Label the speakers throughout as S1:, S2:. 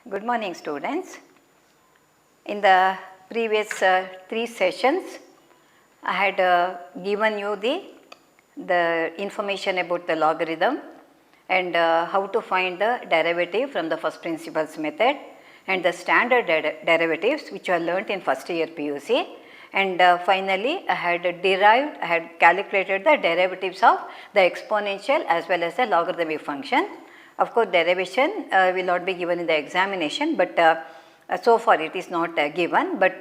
S1: Good morning, students. In the previous 3 sessions, I had given you the information about the logarithm and how to find the derivative from the first principles method and the standard derivatives which are learnt in first year PUC. And finally, I had calculated the derivatives of the exponential as well as the logarithmic function. Of course, derivation will not be given in the examination, but so far it is not given, but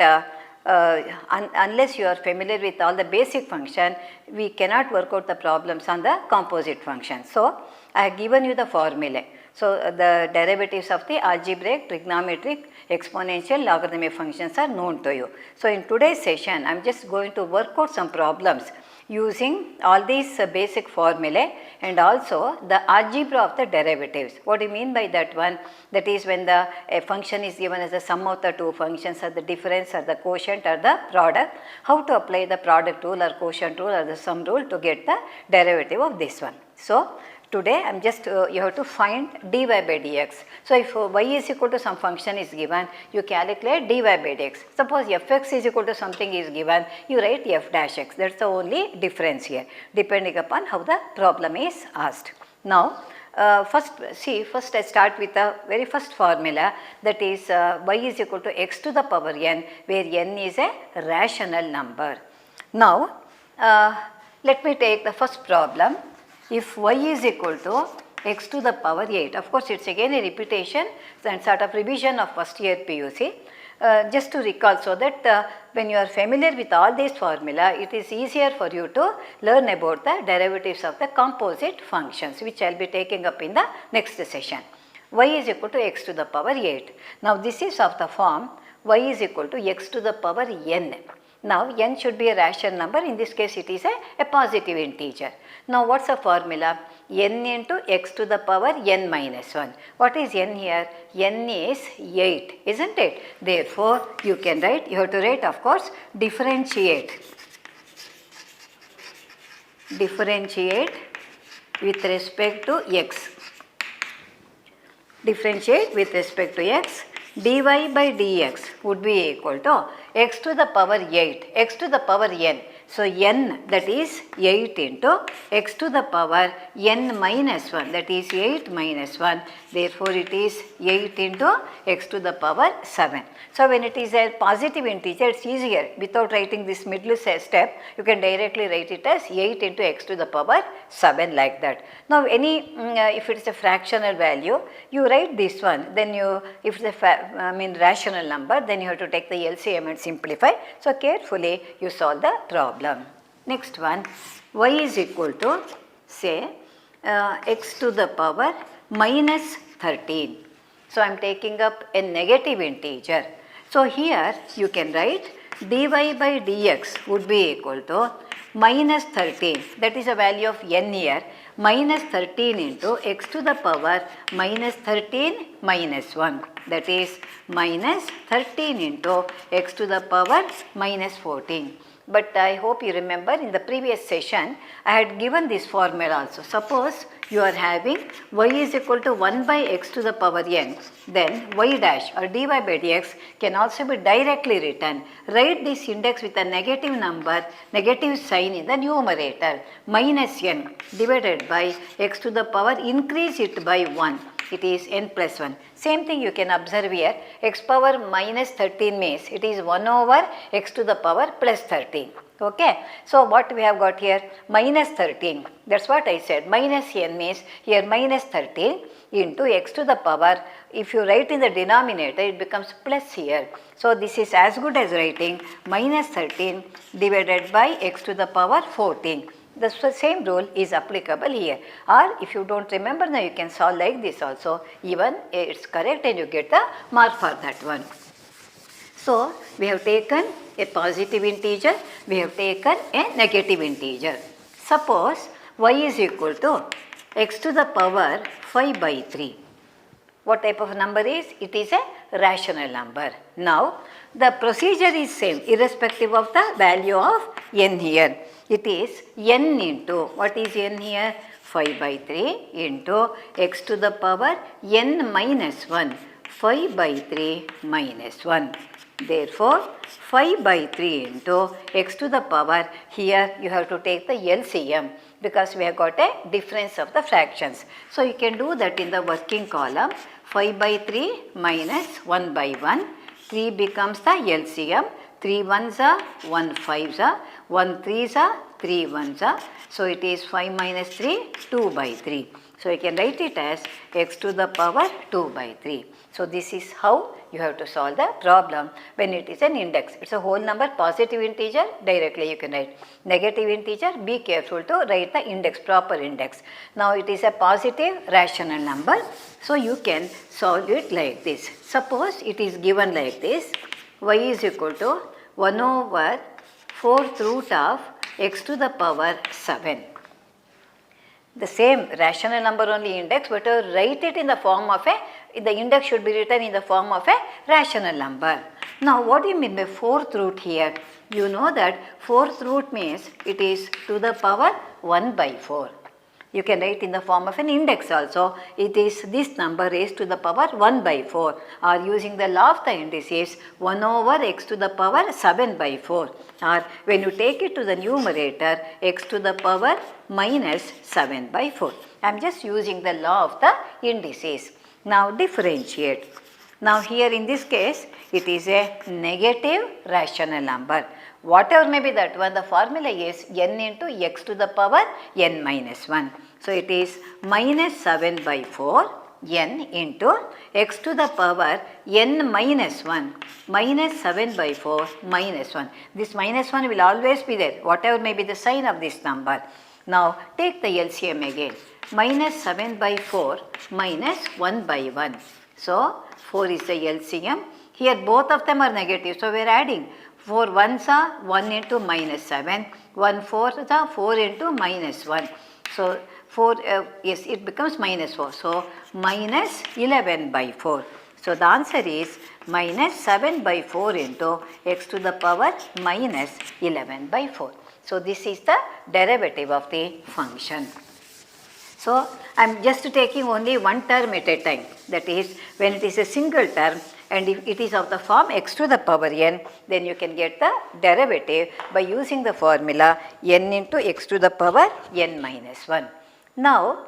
S1: unless you are familiar with all the basic function, we cannot work out the problems on the composite function. So, I have given you the formulae. So, the derivatives of the algebraic, trigonometric, exponential, logarithmic functions are known to you. So, in today's session, I am just going to work out some problems using all these basic formulae and also the algebra of the derivatives. What do you mean by that one? That is when a function is given as a sum of the two functions or the difference or the quotient or the product, how to apply the product rule or quotient rule or the sum rule to get the derivative of this one. So, today I am just you have to find dy by dx. So, if y is equal to some function is given, you calculate dy by dx. Suppose fx is equal to something is given, you write f dash x. That is the only difference here, depending upon how the problem is asked. Now, first I start with the very first formula, that is y is equal to x to the power n, where n is a rational number. Now, let me take the first problem. If y is equal to x to the power 8, of course, it is again a repetition and sort of revision of first year PUC. Just to recall, so that when you are familiar with all these formula, it is easier for you to learn about the derivatives of the composite functions, which I will be taking up in the next session. Y is equal to x to the power 8. Now, this is of the form y is equal to x to the power n. Now, n should be a rational number, in this case it is a positive integer. Now, what is the formula? N into x to the power n minus 1. What is n here? N is 8, isn't it? Therefore, you can write, you have to write of course, differentiate with respect to x. Differentiate with respect to x. Dy by dx would be equal to x to the power 8, x to the power n. So, n, that is 8 into x to the power n minus 1, that is 8 minus 1. Therefore, it is 8 into x to the power 7. So, when it is a positive integer, it is easier. Without writing this middle step, you can directly write it as 8 into x to the power 7, like that. Now, if it is a fractional value, you write this one, then you, if it is a rational number, then you have to take the LCM and simplify. So, carefully you solve the problem. Next one, y is equal to say x to the power minus 13. So, I am taking up a negative integer. So, here you can write dy by dx would be equal to minus 13, that is a value of n here, minus 13 into x to the power minus 13 minus 1, that is minus 13 into x to the power minus 14. But I hope you remember in the previous session, I had given this formula also. Suppose you are having y is equal to 1 by x to the power n, then y dash or dy by dx can also be directly written. Write this index with a negative number, negative sign in the numerator, minus n divided by x to the power, increase it by 1. It is n plus 1. Same thing you can observe here, x power minus 13 means it is 1 over x to the power plus 13. Okay. So, what we have got here? Minus 13. That is what I said. Minus n means here minus 13 into x to the power. If you write in the denominator, it becomes plus here. So, this is as good as writing minus 13 divided by x to the power 14. The same rule is applicable here, or if you do not remember, now you can solve like this also, even it is correct and you get the mark for that one. So, we have taken a positive integer, we have taken a negative integer. Suppose y is equal to x to the power 5 by 3. What type of number is? It is a rational number. Now, the procedure is same irrespective of the value of n here. It is n into, what is n here? 5 by 3 into x to the power n minus 1. 5 by 3 minus 1. Therefore, 5 by 3 into x to the power, here you have to take the LCM because we have got a difference of the fractions. So, you can do that in the working column. 5 by 3 minus 1 by 1, 3 becomes the LCM, 3 ones are 1 5s are, 1 3s are 3 1s are. So, it is 5 minus 3, 2 by 3. So, you can write it as x to the power 2 by 3. So, this is how you have to solve the problem when it is an index. It is a whole number, positive integer, directly you can write. Negative integer, be careful to write the index, proper index. Now, it is a positive rational number. So, you can solve it like this. Suppose it is given like this, y is equal to 1 over 4th root of x to the power 7. The same rational number only index, but write it in the form of the index should be written in the form of a rational number. Now, what do you mean by 4th root here? You know that 4th root means it is to the power 1 by 4. You can write in the form of an index also. It is this number raised to the power 1 by 4, or using the law of the indices 1 over x to the power 7 by 4, or when you take it to the numerator x to the power minus 7 by 4. I am just using the law of the indices. Now, differentiate. Now, here in this case it is a negative rational number. Whatever may be that one, the formula is n into x to the power n minus 1. So, it is minus 7 by 4 n into x to the power n minus 1 minus 7 by 4 minus 1. This minus 1 will always be there, whatever may be the sign of this number. Now, take the LCM again. Minus 7 by 4 minus 1 by 1. So, 4 is the LCM. Here both of them are negative. So, we are adding 4 ones are 1 into minus 7, 1 4s are 4 into minus 1. So, 4, yes, it becomes minus 4. So, minus 11 by 4. So, the answer is minus 7 by 4 into x to the power minus 11 by 4. So, this is the derivative of the function. So, I am just taking only one term at a time, that is when it is a single term and if it is of the form x to the power n, then you can get the derivative by using the formula n into x to the power n minus 1. Now,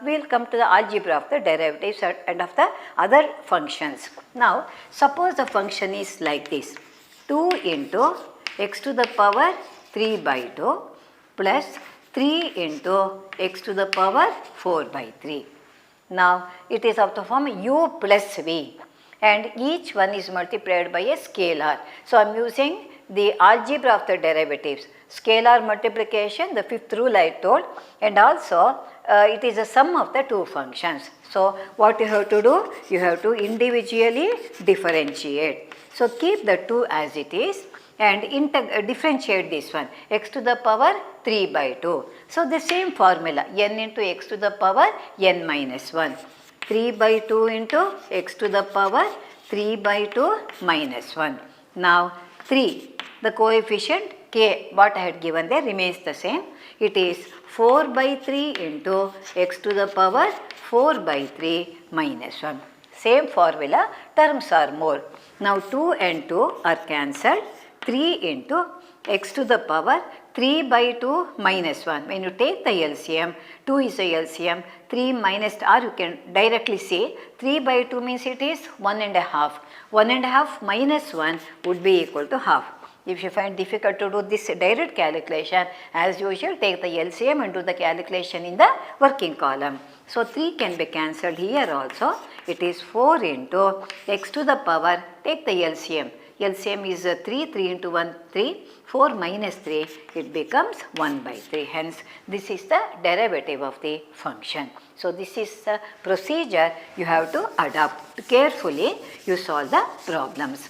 S1: we will come to the algebra of the derivatives and of the other functions. Now, suppose the function is like this, 2 into x to the power 3 by 2 plus 3 into x to the power 4 by 3. Now, it is of the form u plus v and each one is multiplied by a scalar. So, I am using the algebra of the derivatives, scalar multiplication, the fifth rule I told, and also it is a sum of the two functions. So, what you have to do? You have to individually differentiate. So, keep the 2 as it is and differentiate this one, x to the power 3 by 2. So, the same formula n into x to the power n minus 1, 3 by 2 into x to the power 3 by 2 minus 1. Now, 3, the coefficient k what I had given there remains the same. It is 4 by 3 into x to the power 4 by 3 minus 1. Same formula, terms are more. Now, 2 and 2 are cancelled. 3 into x to the power 3 by 2 minus 1. When you take the LCM, 2 is the LCM, 3 minus, or you can directly say 3 by 2 means it is 1 and a half. 1 and a half minus 1 would be equal to half. If you find difficult to do this direct calculation, as usual take the LCM and do the calculation in the working column. So, 3 can be cancelled here also. It is 4 into x to the power, take the LCM. LCM is 3, 3 into 1, 3, 4 minus 3, it becomes 1 by 3. Hence, this is the derivative of the function. So, this is the procedure you have to adopt. Carefully, you solve the problems.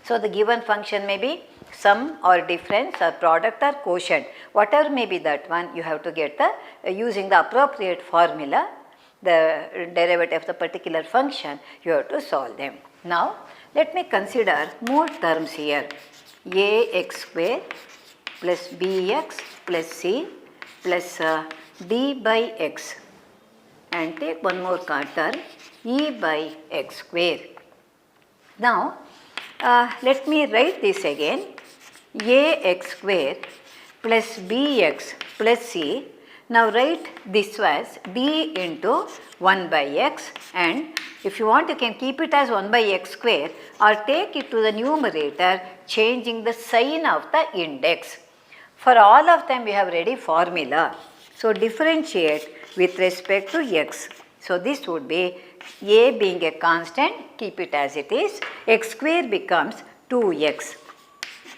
S1: So, the given function may be sum or difference or product or quotient. Whatever may be that one, you have to get the, using the appropriate formula, the derivative of the particular function, you have to solve them. Now, let me consider more terms here, ax square plus bx plus c plus d by x, and take one more term, e by x square. Now, let me write this again. Ax square plus bx plus c. Now write this as d into 1 by x, and if you want you can keep it as 1 by x square or take it to the numerator changing the sign of the index. For all of them we have ready formula. So differentiate with respect to x. So this would be a being a constant, keep it as it is, x square becomes 2x.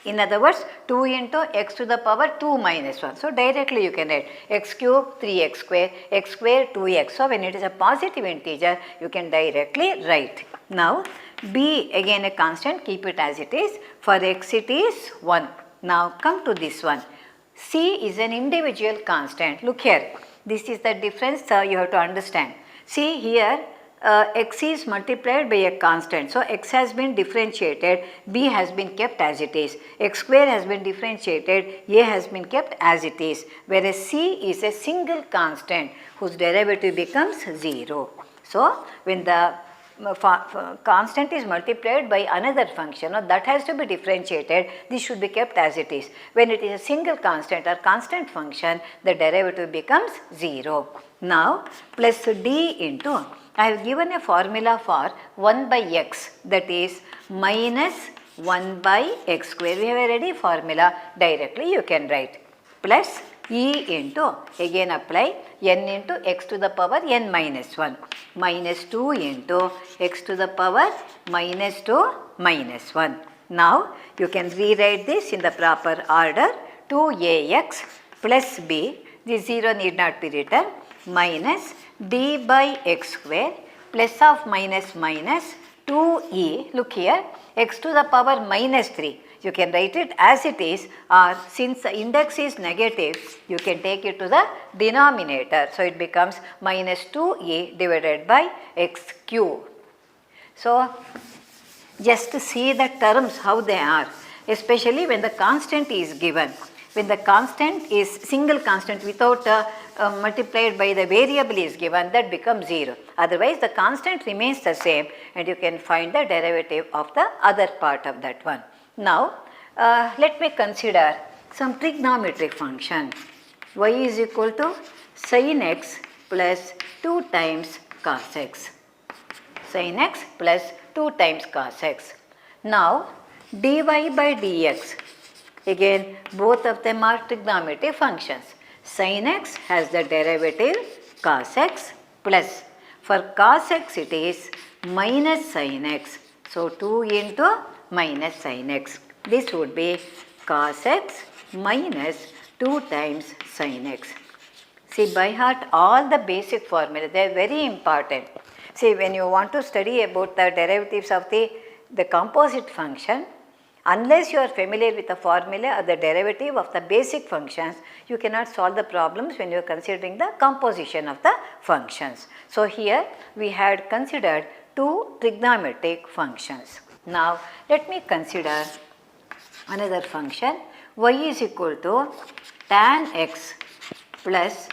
S1: In other words, 2 into x to the power 2 minus 1. So directly you can write x cube 3x square, x square 2x. So when it is a positive integer, you can directly write. Now b again a constant, keep it as it is. For x it is 1. Now come to this one. C is an individual constant. Look here, this is the difference you have to understand. See here, x is multiplied by a constant. So x has been differentiated, b has been kept as it is. X square has been differentiated, a has been kept as it is. Whereas c is a single constant whose derivative becomes 0. So when the constant is multiplied by another function, that has to be differentiated, this should be kept as it is. When it is a single constant or constant function, the derivative becomes 0. Now plus d into, I have given a formula for 1 by x, that is minus 1 by x square. We have a ready formula, directly you can write, plus e into, again apply n into x to the power n minus 1, minus 2 into x to the power minus 2 minus 1. Now you can rewrite this in the proper order, 2ax plus b, this 0 need not be written, minus d by x square plus of minus minus 2e, look here, x to the power minus 3. You can write it as it is, or since the index is negative, you can take it to the denominator. So it becomes minus 2e divided by x cube. So just see the terms how they are, especially when the constant is given. When the constant is single constant without multiplied by the variable is given, that becomes 0. Otherwise the constant remains the same and you can find the derivative of the other part of that one. Now let me consider some trigonometric function. Y is equal to sin x plus 2 times cos x. Sin x plus 2 times cos x. Now dy by dx. Again, both of them are trigonometric functions. Sin x has the derivative cos x plus, for cos x it is minus sin x. So 2 into minus sin x. This would be cos x minus 2 times sin x. See by heart all the basic formula, they are very important. See when you want to study about the derivatives of the composite function, unless you are familiar with the formula or the derivative of the basic functions, you cannot solve the problems when you are considering the composition of the functions. So here we had considered 2 trigonometric functions. Now let me consider another function. Y is equal to tan x plus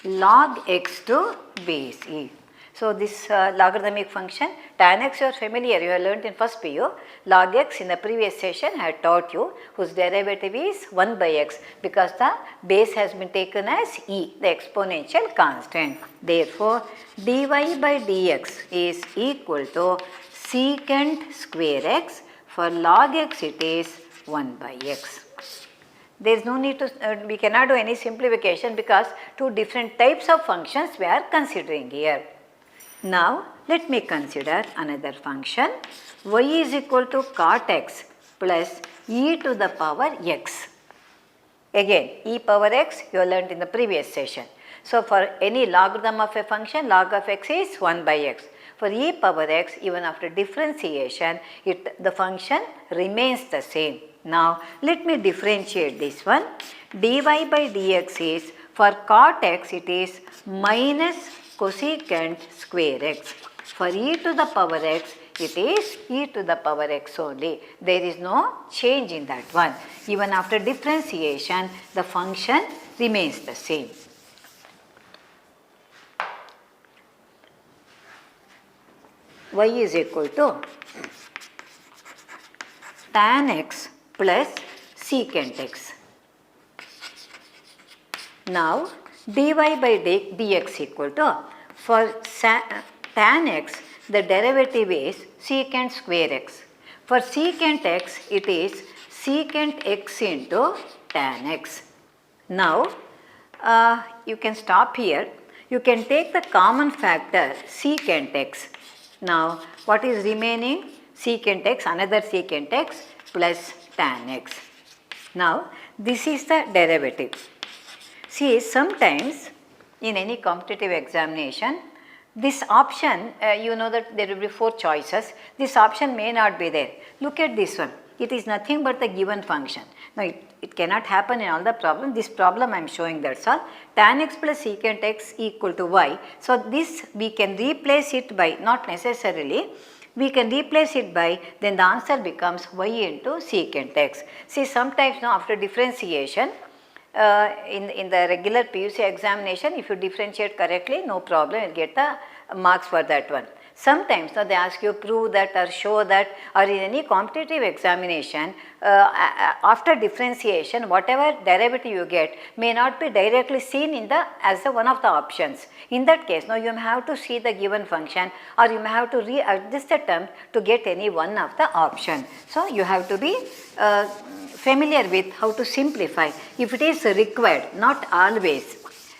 S1: log x to base e. So this logarithmic function, tan x you are familiar, you have learnt in first PU. Log x in the previous session I had taught you, whose derivative is 1 by x, because the base has been taken as e, the exponential constant. Therefore dy by dx is equal to secant square x, for log x it is 1 by x. There is no need to, we cannot do any simplification because 2 different types of functions we are considering here. Now let me consider another function. Y is equal to cot x plus e to the power x. Again e power x you learnt in the previous session. So for any logarithm of a function, log of x is 1 by x. For e power x, even after differentiation, the function remains the same. Now let me differentiate this one. Dy by dx is, for cot x it is minus cosecant square x. For e to the power x it is e to the power x only. There is no change in that one. Even after differentiation the function remains the same. y is equal to tan x plus secant x. Now dy by dx equal to, for tan x the derivative is secant square x. For secant x it is secant x into tan x. Now you can stop here. You can take the common factor secant x. Now what is remaining? Secant x, another secant x plus tan x. Now this is the derivative. See, sometimes in any competitive examination, this option, you know that there will be 4 choices. This option may not be there. Look at this one. It is nothing but the given function. Now, it cannot happen in all the problems. This problem I am showing, that's all. Tan x plus secant x equal to y. So, this we can replace it by, not necessarily, we can replace it by, then the answer becomes y into secant x. See, sometimes now after differentiation, in the regular PUC examination, if you differentiate correctly, no problem, you will get the marks for that one. Sometimes now they ask you prove that or show that, or in any competitive examination, after differentiation, whatever derivative you get may not be directly seen in the as one of the options. In that case, now you may have to see the given function, or you may have to readjust the term to get any one of the option. So you have to be familiar with how to simplify if it is required, not always.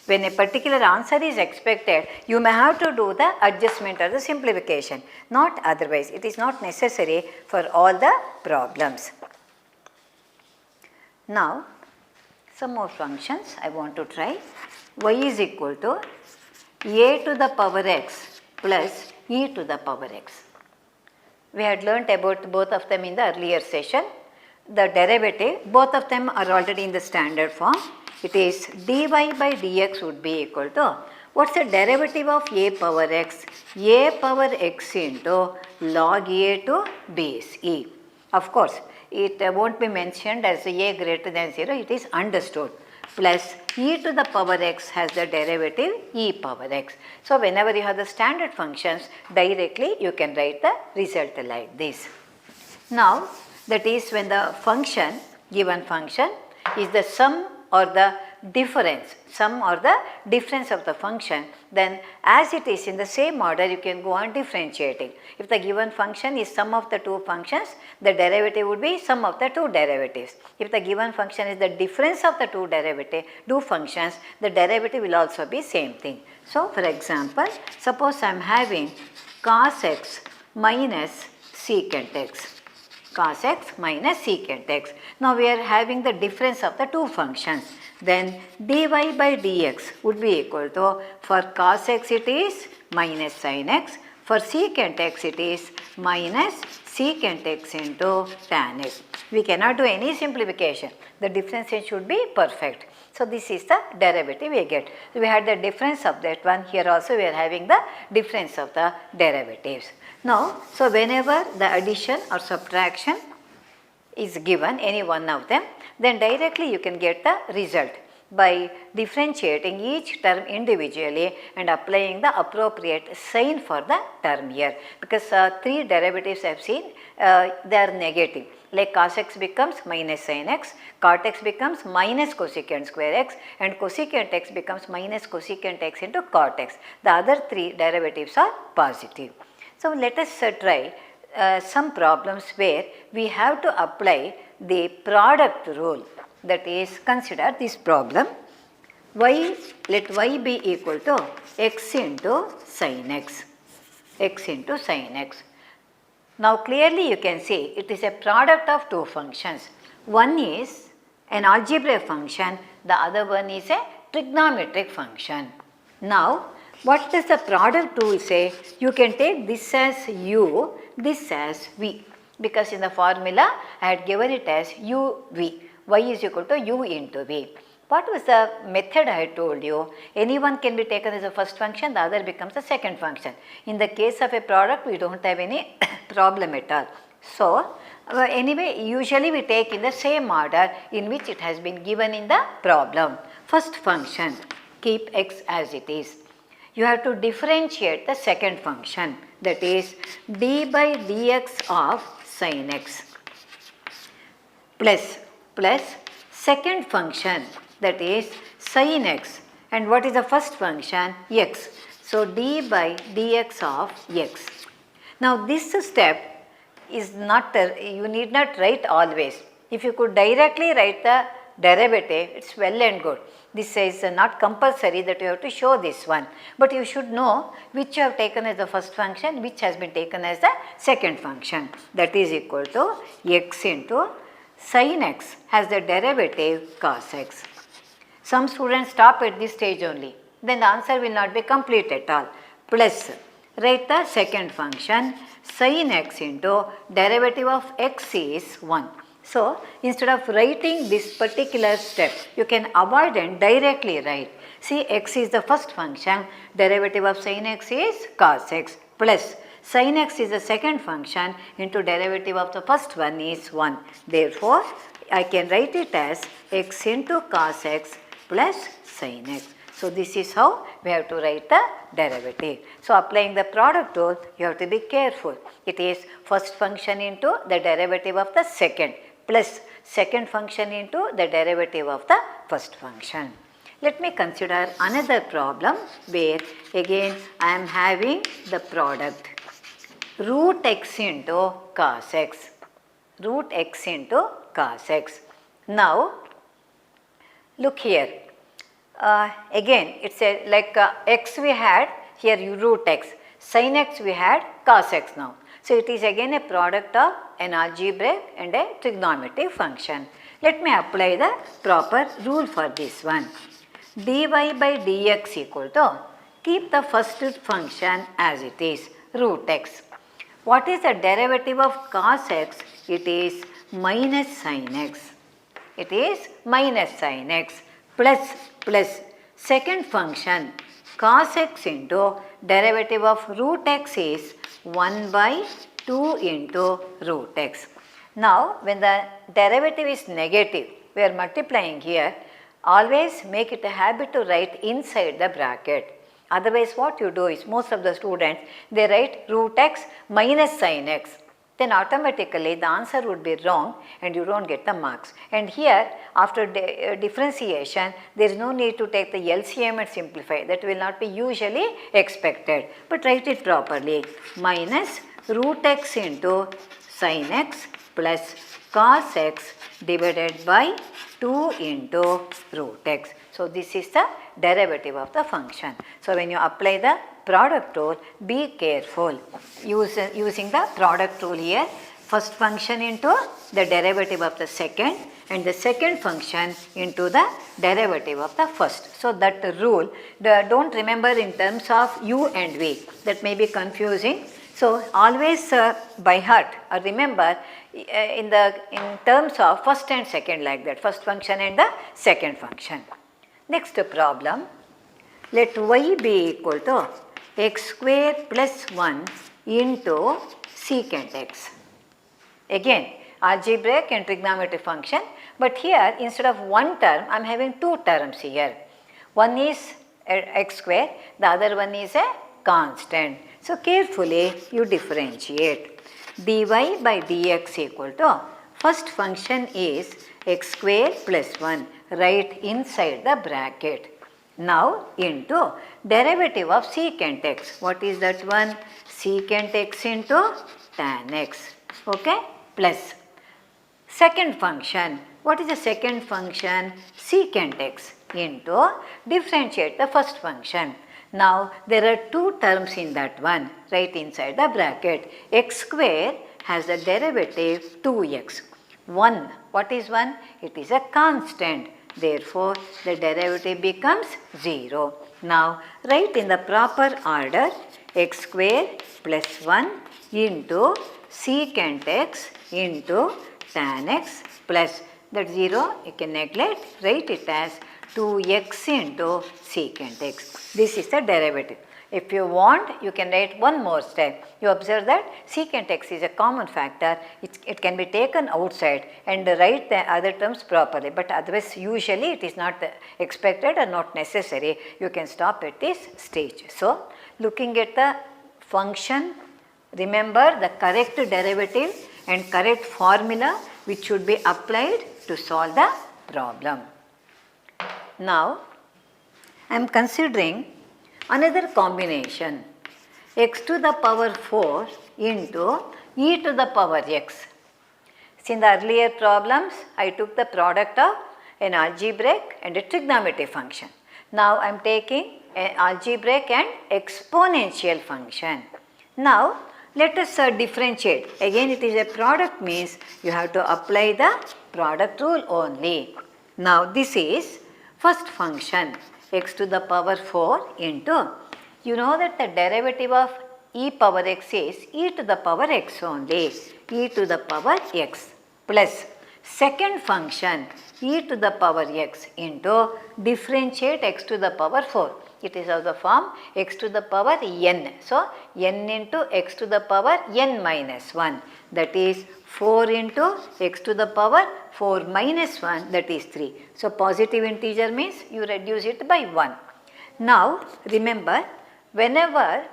S1: When a particular answer is expected, you may have to do the adjustment or the simplification, not otherwise. It is not necessary for all the problems. Now, some more functions I want to try. Y is equal to a to the power x plus e to the power x. We had learnt about both of them in the earlier session. The derivative, both of them are already in the standard form. It is dy by dx would be equal to, what's the derivative of a power x? A power x into log a to base e. Of course, it won't be mentioned as a greater than 0, it is understood. Plus e to the power x has the derivative e power x. So, whenever you have the standard functions, directly you can write the result like this. Now, that is when the function, given function, is the sum or the difference, sum or the difference of the function, then as it is in the same order you can go on differentiating. If the given function is sum of the two functions, the derivative would be sum of the two derivatives. If the given function is the difference of the two functions, the derivative will also be same thing. So, for example, suppose I am having cos x minus secant x. Cos x minus secant x. Now we are having the difference of the two functions. Then dy by dx would be equal to, for cos x it is minus sin x, for secant x it is minus secant x into tan x. We cannot do any simplification. The differentiation should be perfect. So this is the derivative we get. So we had the difference of that one. Here also we are having the difference of the derivatives. Now, so whenever the addition or subtraction is given, any one of them, then directly you can get the result by differentiating each term individually and applying the appropriate sign for the term here. Because 3 derivatives I have seen, they are negative. Like cos x becomes minus sin x, cot x becomes minus cosecant square x, and cosecant x becomes minus cosecant x into cot x. The other 3 derivatives are positive. So, let us try some problems where we have to apply the product rule. That is, consider this problem, let y be equal to x into sin x, x into sin x. Now, clearly you can see it is a product of two functions. One is an algebraic function, the other one is a trigonometric function. Now, what does the product rule say? You can take this as u, this as v, because in the formula I had given it as u v, y is equal to u into v. What was the method I had told you? Any one can be taken as a first function, the other becomes the second function. In the case of a product, we don't have any problem at all. So, anyway, usually we take in the same order in which it has been given in the problem. First function, keep x as it is. You have to differentiate the second function, that is d by dx of sin x plus second function that is sin x, and what is the first function? X. So d by dx of x. Now this step is not, you need not write always. If you could directly write the derivative, it's well and good. This is not compulsory that you have to show this one, but you should know which you have taken as the first function, which has been taken as the second function. That is equal to x into sin x has the derivative cos x. Some students stop at this stage only, then the answer will not be complete at all. Plus, write the second function sin x into derivative of x is 1. So, instead of writing this particular step, you can avoid and directly write. See, x is the first function, derivative of sin x is cos x, plus sin x is the second function into derivative of the first one is 1. Therefore, I can write it as x into cos x plus sin x. So, this is how we have to write the derivative. So, applying the product rule, you have to be careful. It is first function into the derivative of the second plus second function into the derivative of the first function. Let me consider another problem where again I am having the product root x into cos x, root x into cos x. Now, look here, again it's a like x we had, here you root x, sin x we had, cos x now. So, it is again a product of an algebraic and a trigonometric function. Let me apply the proper rule for this one. Dy by dx equal to, keep the first function as it is, root x. What is the derivative of cos x? It is minus sin x. It is minus sin x plus second function cos x into derivative of root x is 1 by 2 into root x. Now, when the derivative is negative, we are multiplying here, always make it a habit to write inside the bracket. Otherwise, what you do is, most of the students, they write root x minus sin x. Then automatically the answer would be wrong and you don't get the marks. And here, after differentiation, there is no need to take the LCM and simplify. That will not be usually expected. But write it properly. Minus root x into sin x plus cos x divided by 2 into root x. So, this is the derivative of the function. So, when you apply the product rule, be careful. Using the product rule here, first function into the derivative of the second and the second function into the derivative of the first. So, that rule, don't remember in terms of u and v, that may be confusing. So, always by heart or remember in terms of first and second, like that, first function and the second function. Next problem, let y be equal to x square plus 1 into secant x. Again, algebraic and trigonometric function, but here instead of one term, I am having two terms here. One is x square, the other one is a constant. So, carefully you differentiate. Dy by dx equal to, first function is x square plus 1, right inside the bracket. Now, into derivative of secant x. What is that one? Secant x into tan x. Okay? Plus second function. What is the second function? Secant x into differentiate the first function. Now, there are two terms in that one, right inside the bracket. X square has the derivative 2x. 1, what is 1? It is a constant. Therefore, the derivative becomes 0. Now, write in the proper order x square plus 1 into secant x into tan x plus that 0 you can neglect, write it as 2x into secant x. This is the derivative. If you want, you can write one more step. You observe that secant x is a common factor. It can be taken outside and write the other terms properly. But otherwise, usually it is not expected or not necessary. You can stop at this stage. So, looking at the function Remember the correct derivative and correct formula which should be applied to solve the problem. Now, I am considering another combination, x to the power 4 into e to the power x. See, in the earlier problems, I took the product of an algebraic and a trigonometric function. Now, I am taking an algebraic and exponential function. Now, let us differentiate. Again, it is a product, means you have to apply the product rule only. Now, this is first function, x to the power 4 into, you know that the derivative of e power x is e to the power x only, e to the power x, plus second function e to the power x into differentiate x to the power 4. It is of the form x to the power n. So, n into x to the power n minus 1, that is 4 into x to the power 4 minus 1, that is 3. So, positive integer means you reduce it by 1. Now, remember, whenever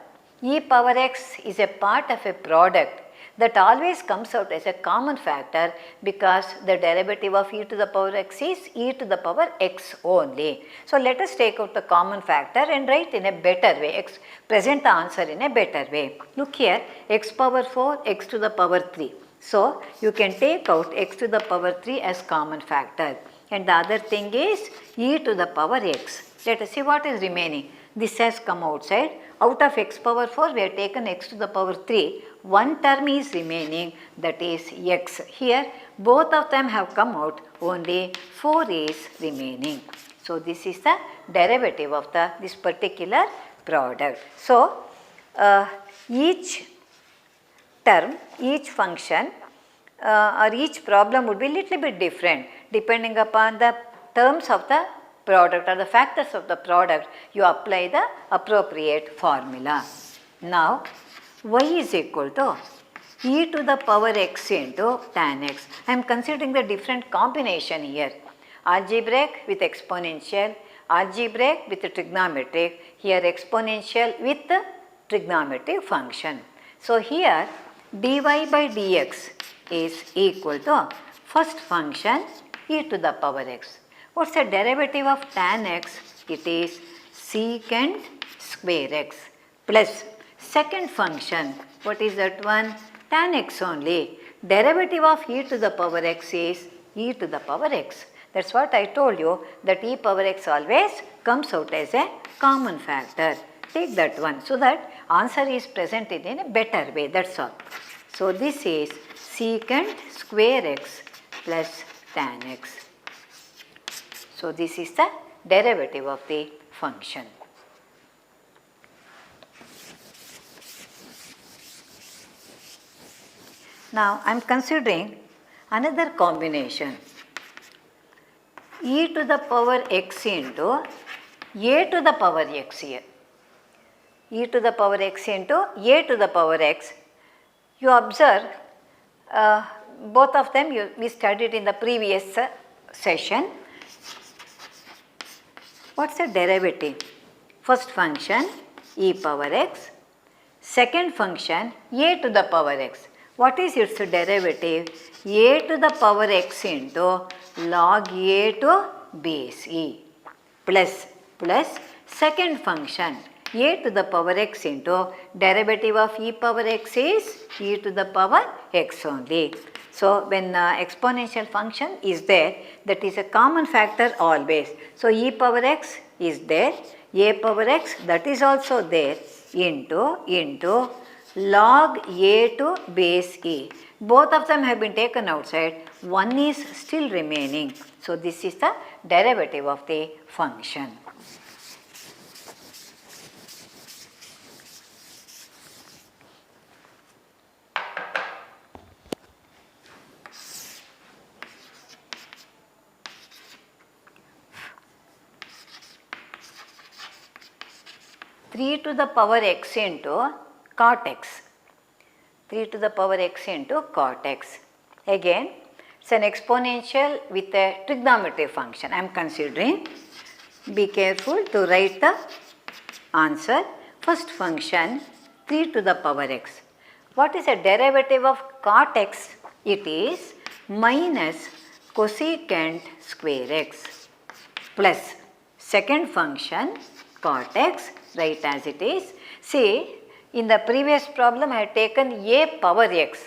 S1: e power x is a part of a product, that always comes out as a common factor because the derivative of e to the power x is e to the power x only. So, let us take out the common factor and write in a better way, present the answer in a better way. Look here, x power 4, x to the power 3. So, you can take out x to the power 3 as common factor, and the other thing is e to the power x. Let us see what is remaining. This has come outside. Out of x power 4, we have taken x to the power 3. One term is remaining, that is x. Here, both of them have come out, only 4 is remaining. So, this is the derivative of this particular product. So, each term, each function or each problem would be little bit different depending upon the terms of the product or the factors of the product. You apply the appropriate formula. Now, y is equal to e to the power x into tan x. I am considering the different combination here. Algebraic with exponential, algebraic with trigonometric, here exponential with trigonometric function. So, here dy by dx is equal to first function e to the power x. What is the derivative of tan x? It is secant square x plus second function. What is that one? Tan x only. Derivative of e to the power x is e to the power x. That is what I told you, that e power x always comes out as a common factor. Take that one, so that answer is presented in a better way, that is all. So, this is secant square x plus tan x. So, this is the derivative of the function. Now, I am considering another combination, e to the power x into a to the power x here. E to the power x into a to the power x. You observe both of them we studied in the previous session. What is the derivative? First function e power x, second function a to the power x. What is its derivative? A to the power x into log a to base e plus second function a to the power x into derivative of e power x is e to the power x only. So, when exponential function is there, that is a common factor always. So, e power x is there, a power x that is also there, into log a to base e. Both of them have been taken outside, one is still remaining. So, this is the derivative of the function. Three to the power x into cot x. 3 to the power x into cot x. Again, it is an exponential with a trigonometric function I am considering. Be careful to write the answer. First function 3 to the power x. What is the derivative of cot x? It is minus cosecant square x plus second function cot x, write as it is. See, in the previous problem I had taken a power x.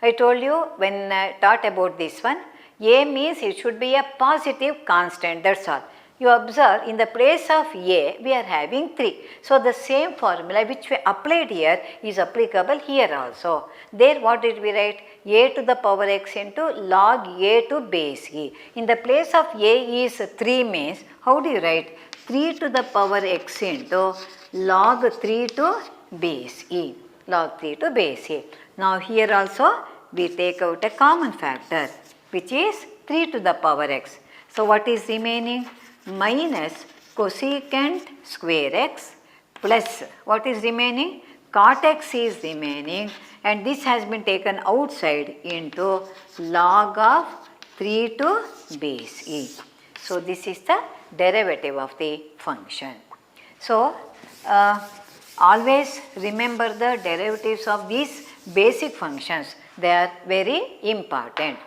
S1: I told you when I taught about this one, a means it should be a positive constant, that's all. You observe in the place of a we are having 3. So, the same formula which we applied here is applicable here also. There what did we write? A to the power x into log a to base e. In the place of a is 3 means how do you write? 3 to the power x into log 3 to base e. Log 3 to base e. Now, here also we take out a common factor which is 3 to the power x. So, what is remaining? Minus cosecant square x plus what is remaining? Cot x is remaining and this has been taken outside into log of 3 to base e. So, this is the derivative of the function. So, always remember the derivatives of these basic functions, they are very important.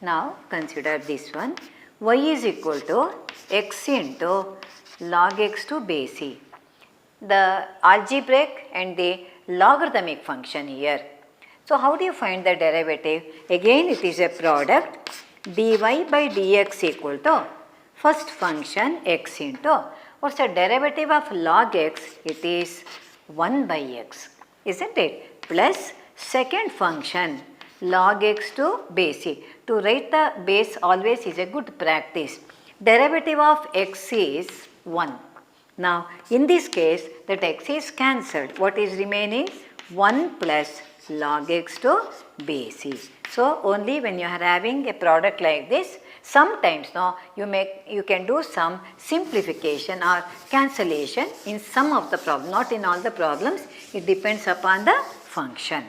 S1: Now, consider this one. Y is equal to x into log x to base e. The algebraic and the logarithmic function here. So, how do you find the derivative? Again it is a product dy by dx equal to first function x into what's the derivative of log x? It is 1 by x, isn't it? Plus second function log x to base e. To write the base always is a good practice. Derivative of x is 1. Now, in this case that x is cancelled. What is remaining? 1 plus log x to base e. So, only when you are having a product like this, sometimes you can do some simplification or cancellation in some of the problems, not in all the problems. It depends upon the function.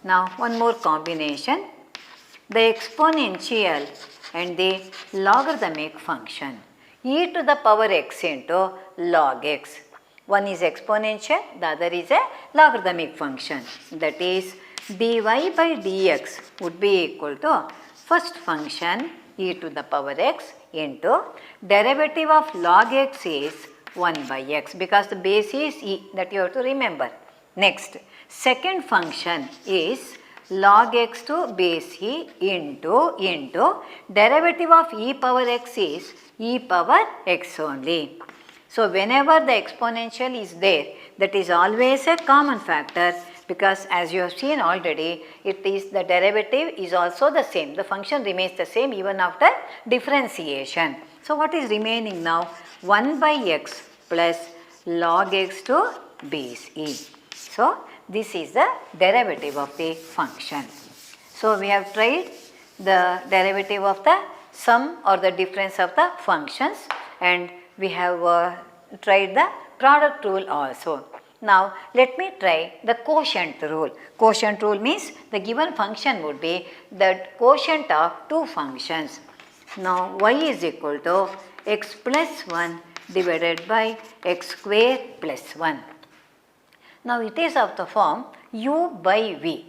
S1: Now, one more combination, the exponential and the logarithmic function e to the power x into log x. One is exponential, the other is a logarithmic function, that is dy by dx would be equal to first function e to the power x into derivative of log x is 1 by x because the base is e, that you have to remember. Next, second function is log x to base e into derivative of e power x is e power x only. So, whenever the exponential is there, that is always a common factor because as you have seen already, it is the derivative is also the same. The function remains the same even after differentiation. So, what is remaining now? 1 by x plus log x to base e. So, this is the derivative of the function. So, we have tried the derivative of the sum or the difference of the functions and we have tried the product rule also. Now, let me try the quotient rule. Quotient rule means the given function would be the quotient of two functions. Now, y is equal to x plus 1 divided by x square plus 1. Now, it is of the form u by v.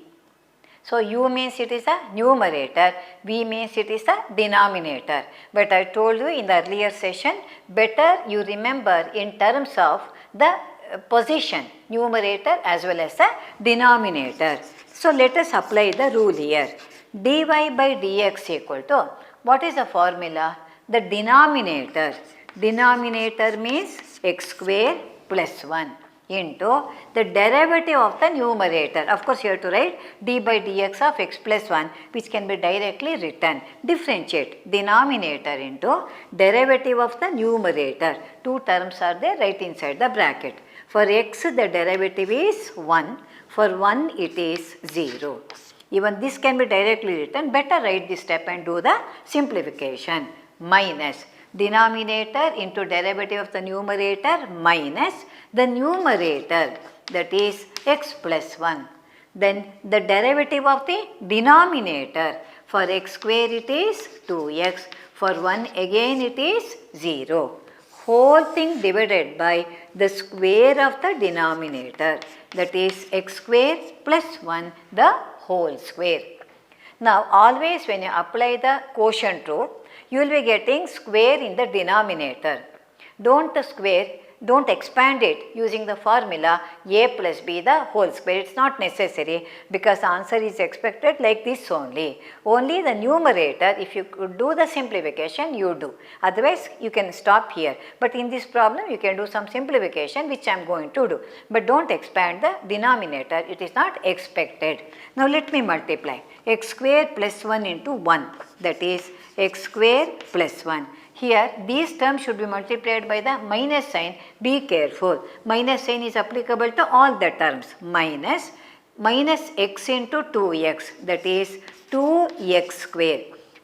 S1: So, u means it is a numerator, v means it is a denominator. But I told you in the earlier session, better you remember in terms of the position, numerator as well as the denominator. So, let us apply the rule here. Dy by dx equal to, what is the formula? The denominator means x square plus 1 into the derivative of the numerator. Of course, you have to write d by dx of x plus 1 which can be directly written. Differentiate denominator into derivative of the numerator. Two terms are there right inside the bracket. For x the derivative is 1, for 1 it is 0. Even this can be directly written, better write this step and do the simplification. Minus denominator into derivative of the numerator minus the numerator, that is x plus 1. Then the derivative of the denominator, for x square it is 2x, for 1 again it is 0. whole thing divided by the square of the denominator, that is x square plus 1 the whole square. Now always when you apply the quotient rule, you will be getting square in the denominator. Don't expand it using the formula a plus b the whole square. It's not necessary because the answer is expected like this only. Only the numerator, if you could do the simplification, you do. Otherwise, you can stop here. But in this problem, you can do some simplification which I am going to do. But don't expand the denominator. It is not expected. Now let me multiply. X square plus 1 into 1, that is x square plus 1. Here these terms should be multiplied by the minus sign. Be careful. Minus sign is applicable to all the terms. Minus x into 2x, that is 2x square.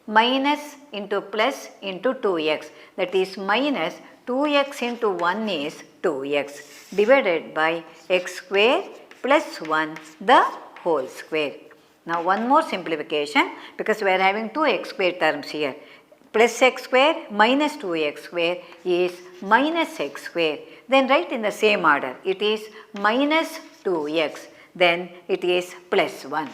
S1: Minus into plus into 2x, that is minus 2x into 1 is 2x, divided by x square plus 1 the whole square. Now one more simplification, because we are having two x square terms here. Plus x square minus 2x square is minus x square. Then write in the same order. It is minus 2x. Then it is plus 1.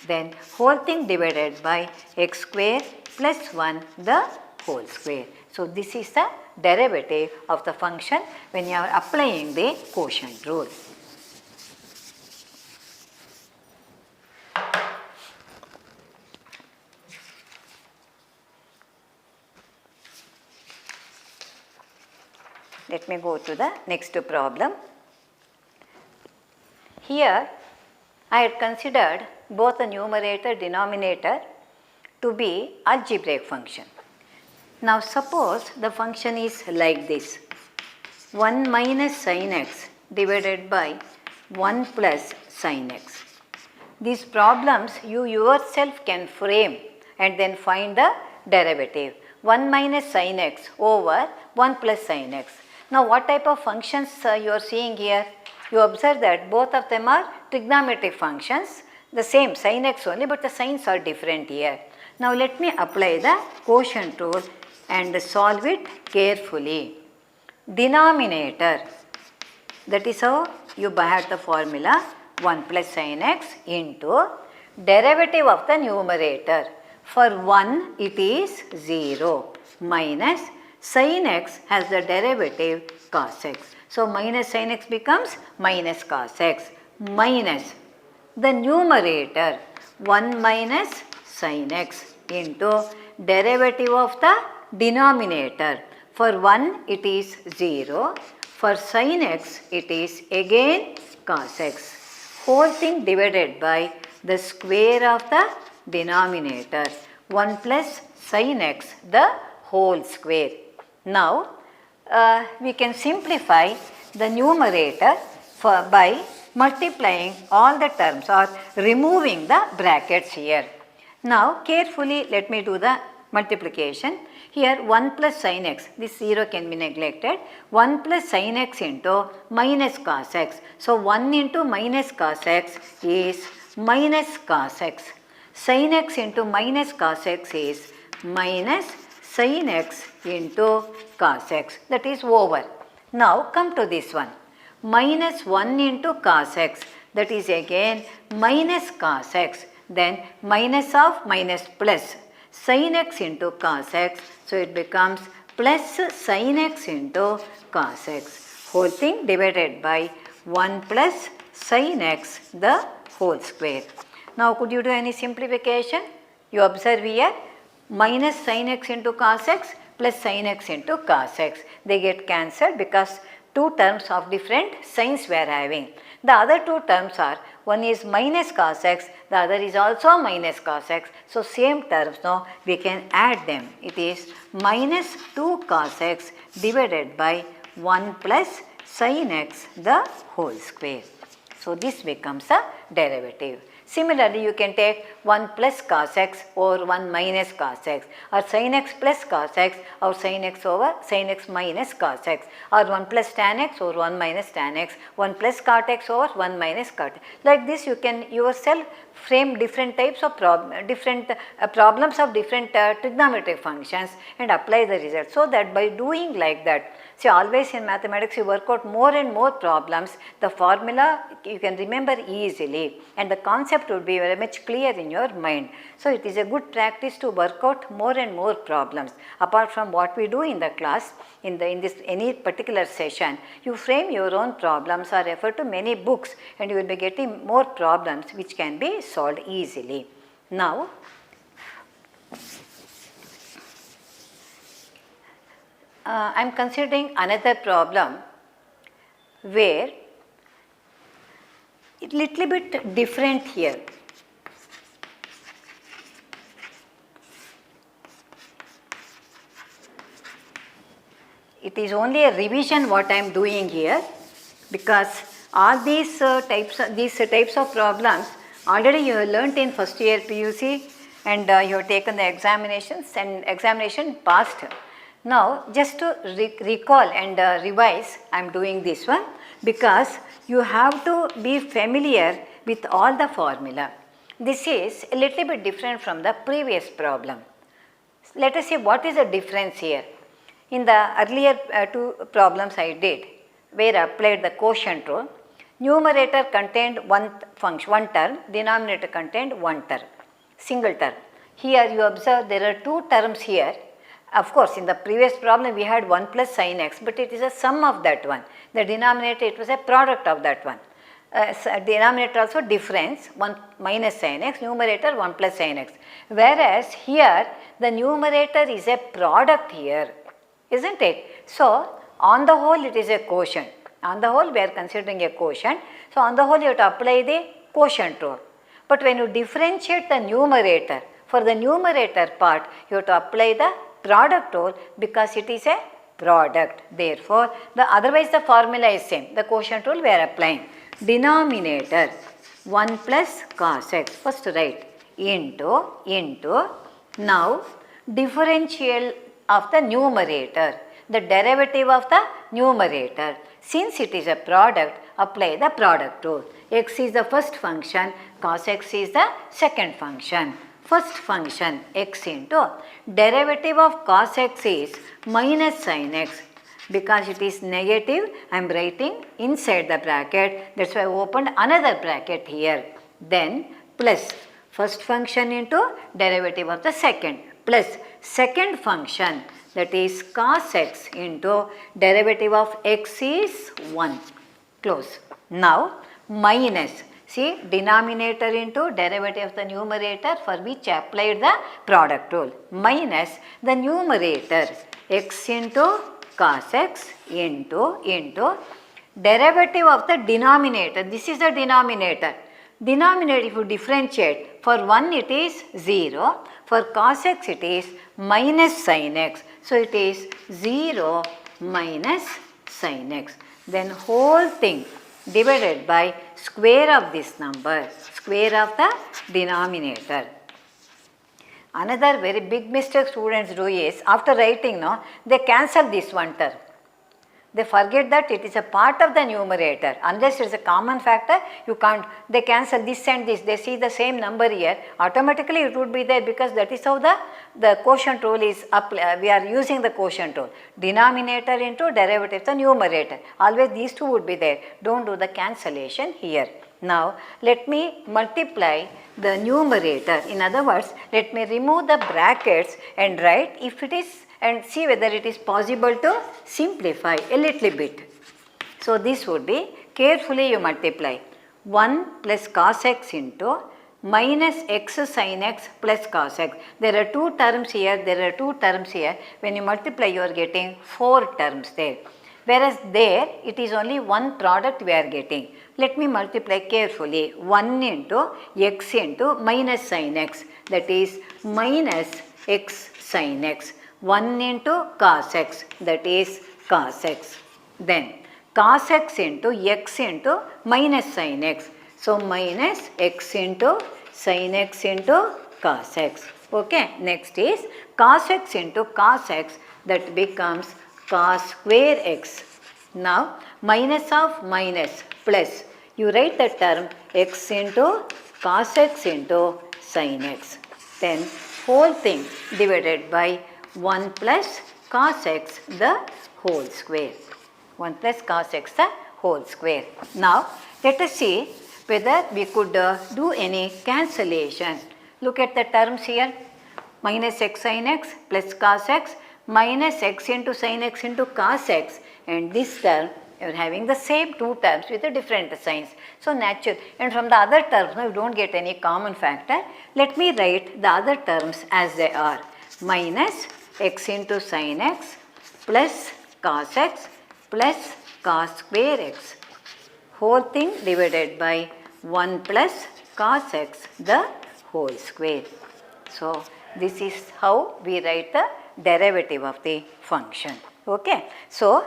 S1: Then whole thing divided by x square plus 1 the whole square. So this is the derivative of the function when you are applying the quotient rule. Let me go to the next problem. Here I had considered both the numerator denominator to be algebraic function. Now suppose the function is like this, 1 minus sin x divided by 1 plus sin x. These problems you yourself can frame and then find the derivative. 1 minus sin x over 1 plus sin x. Now what type of functions you are seeing here? You observe that both of them are trigonometric functions, the same sin x only, but the signs are different here. Now let me apply the quotient rule and solve it carefully. Denominator, that is how you had the formula 1 plus sin x into derivative of the numerator. For 1 it is 0 minus sin x has the derivative cos x. So minus sin x becomes minus cos x minus the numerator 1 minus sin x into derivative of the denominator. For 1 it is 0, for sin x it is again cos x. Whole thing divided by the square of the denominator, 1 plus sin x the whole square. Now we can simplify the numerator by multiplying all the terms or removing the brackets here. Now carefully let me do the multiplication. Here 1 plus sin x, this 0 can be neglected, 1 plus sin x into minus cos x. So 1 into minus cos x is minus cos x. Sin x into minus cos x is minus sin x into cos x, that is over. Now come to this one, minus 1 into cos x, that is again minus cos x, then minus of minus plus sin x into cos x, so it becomes plus sin x into cos x. Whole thing divided by 1 plus sin x the whole square. Now could you do any simplification? You observe here, minus sin x into cos x plus sin x into cos x. They get cancelled because two terms of different signs we are having. The other two terms are, one is minus cos x, the other is also minus cos x. So same terms, now we can add them. It is minus 2 cos x divided by 1 plus sin x the whole square. So this becomes a derivative. Similarly, you can take 1 plus cos x or 1 minus cos x, or sin x plus cos x or sin x over sin x minus cos x, or 1 plus tan x or 1 minus tan x, 1 plus cot x over 1 minus cot x. Like this you can yourself frame different types of problems of different trigonometric functions and apply the result. So that by doing like that, see, always in mathematics you work out more and more problems, the formula you can remember easily and the concept would be very much clear in your mind. So it is a good practice to work out more and more problems apart from what we do in the class. In this any particular session, you frame your own problems or refer to many books and you will be getting more problems which can be solved easily. Now, I am considering another problem where it little bit different here. It is only a revision what I am doing here, because all these types of problems already you have learnt in first year PUC and you have taken the examinations and examination passed. Now just to recall and revise, I am doing this one because you have to be familiar with all the formula. This is a little bit different from the previous problem. Let us see what is the difference here. In the earlier two problems I did, where I applied the quotient rule, numerator contained one term, denominator contained one term, single term. Here you observe there are two terms here. Of course, in the previous problem we had 1 plus sin x, but it is a sum of that one. The denominator, it was a product of that one. Denominator also difference, 1 minus sin x, numerator 1 plus sin x. Whereas here the numerator is a product here, isn't it? So, on the whole it is a quotient. On the whole we are considering a quotient. So, on the whole you have to apply the quotient rule. But when you differentiate the numerator, for the numerator part you have to apply the product rule because it is a product. Therefore, otherwise the formula is same. The quotient rule we are applying. Denominator 1 plus cos x, first write into now differential of the numerator, the derivative of the numerator. Since it is a product, apply the product rule. X is the first function, cos x is the second function. First function x into derivative of cos x is minus sin x. Because it is negative, I am writing inside the bracket, that is why I opened another bracket here. Then plus first function into derivative of the second, plus second function, that is cos x into derivative of x is 1, close. Now minus, see, denominator into derivative of the numerator for which I applied the product rule, minus the numerator x into cos x into derivative of the denominator. This is the denominator. Denominator, if you differentiate, for 1 it is 0, for cos x it is minus sin x. So, it is 0 minus sin x. Then whole thing divided by square of this number, square of the denominator. Another very big mistake students do is, after writing, they cancel this one term. They forget that it is a part of the numerator. Unless it is a common factor, you can't, they cancel this and this. They see the same number here, automatically it would be there because that is how the quotient rule is we are using the quotient rule. Denominator into derivative of the numerator. Always these two would be there. Don't do the cancellation here. Now, let me multiply the numerator. In other words, let me remove the brackets and write if it is, and see whether it is possible to simplify a little bit. So, this would be, carefully you multiply 1 plus cos x into minus x sin x plus cos x. There are two terms here, there are two terms here. When you multiply, you are getting 4 terms there. Whereas there, it is only one product we are getting. Let me multiply carefully. 1 into x into minus sin x, that is minus x sin x. 1 into cos x, that is cos x. Then cos x into minus sin x. So, minus x into sin x into cos x. Okay. Next is cos x into cos x, that becomes cos square x. Now, minus of minus plus, you write the term x into cos x into sin x. Then whole thing divided by 1 plus cos x the whole square. 1 plus cos x the whole square. Now let us see whether we could do any cancellation. Look at the terms here. Minus x sin x plus cos x minus x into sin x into cos x, and this term you are having the same two terms with the different signs. So natural, and from the other terms now you don't get any common factor. Let me write the other terms as they are. Minus x into sin x plus cos x plus cos square x, whole thing divided by 1 plus cos x the whole square. So this is how we write the derivative of the function. Okay. So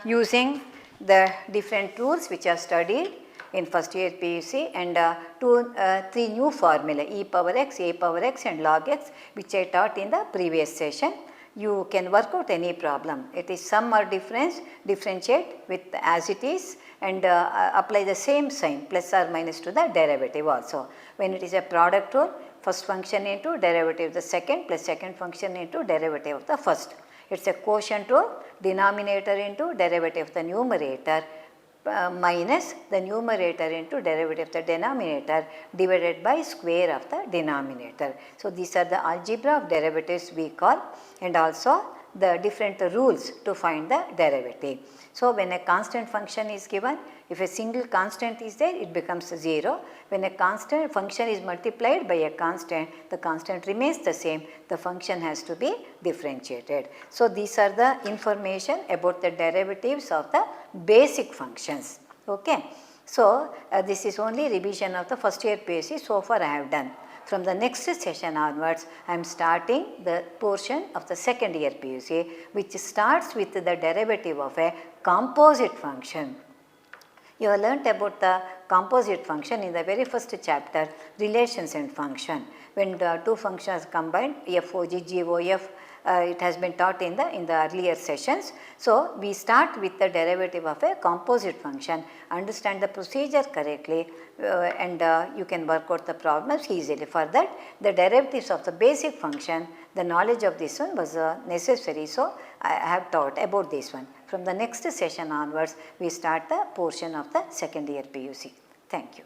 S1: using the different rules which are studied in first year PUC and three new formula, e power x, a power x and log x, which I taught in the previous session, you can work out any problem. It is sum or difference, differentiate with as it is and apply the same sign plus or minus to the derivative also. When it is a product rule, first function into derivative of the second plus second function into derivative of the first. It is a quotient rule, denominator into derivative of the numerator minus the numerator into derivative of the denominator divided by square of the denominator. So these are the algebra of derivatives we call, and also the different rules to find the derivative. So when a constant function is given, if a single constant is there, it becomes 0. When a constant function is multiplied by a constant, the constant remains the same, the function has to be differentiated. So these are the information about the derivatives of the basic functions. Okay. So this is only revision of the first year PUC so far I have done. From the next session onwards, I am starting the portion of the second year PUC, which starts with the derivative of a composite function. You have learnt about the composite function in the very first chapter, relations and function. When the two functions combined, FOG, GOF, it has been taught in the earlier sessions. So we start with the derivative of a composite function, understand the procedure correctly and you can work out the problems easily. For that, the derivatives of the basic function, the knowledge of this one was necessary. So I have taught about this one. From the next session onwards, we start the portion of the second year PUC. Thank you.